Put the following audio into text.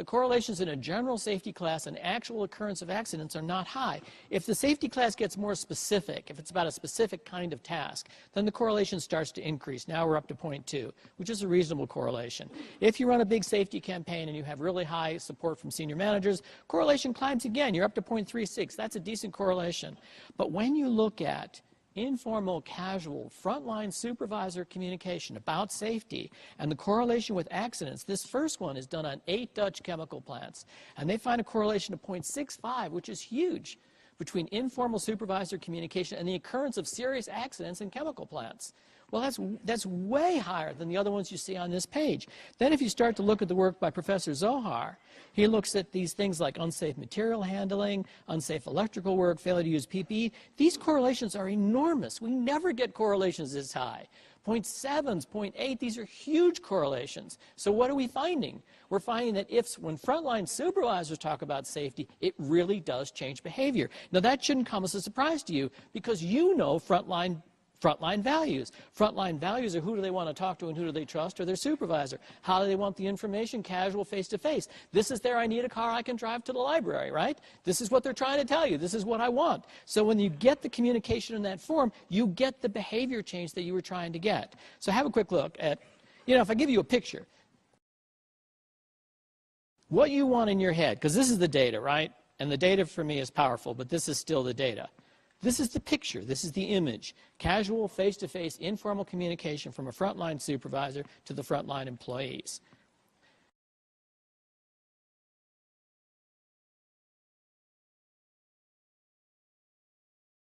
the correlations in a general safety class and actual occurrence of accidents are not high. If the safety class gets more specific, if it's about a specific kind of task, then the correlation starts to increase. Now we're up to 0.2, which is a reasonable correlation. If you run a big safety campaign and you have really high support from senior managers, correlation climbs again. You're up to 0.36. That's a decent correlation. But when you look at informal, casual, frontline supervisor communication about safety and the correlation with accidents, this first one is done on 8 Dutch chemical plants, and they find a correlation of 0.65, which is huge, between informal supervisor communication and the occurrence of serious accidents in chemical plants. Well, that's way higher than the other ones you see on this page. Then if you start to look at the work by Professor Zohar, he looks at these things like unsafe material handling, unsafe electrical work, failure to use PPE. These correlations are enormous. We never get correlations this high. 0.7s, 0.8, these are huge correlations. So what are we finding? We're finding that when frontline supervisors talk about safety, it really does change behavior. Now that shouldn't come as a surprise to you because you know frontline values. Frontline values are who do they want to talk to and who do they trust, or their supervisor. How do they want the information? Casual, face-to-face. This is I need a car I can drive to the library, right? This is what they're trying to tell you. This is what I want. So when you get the communication in that form, you get the behavior change that you were trying to get. So have a quick look at, if I give you a picture, what you want in your head, because this is the data, right? And the data for me is powerful, but this is still the data. This is the picture. This is the image. Casual, face-to-face, informal communication from a frontline supervisor to the frontline employees.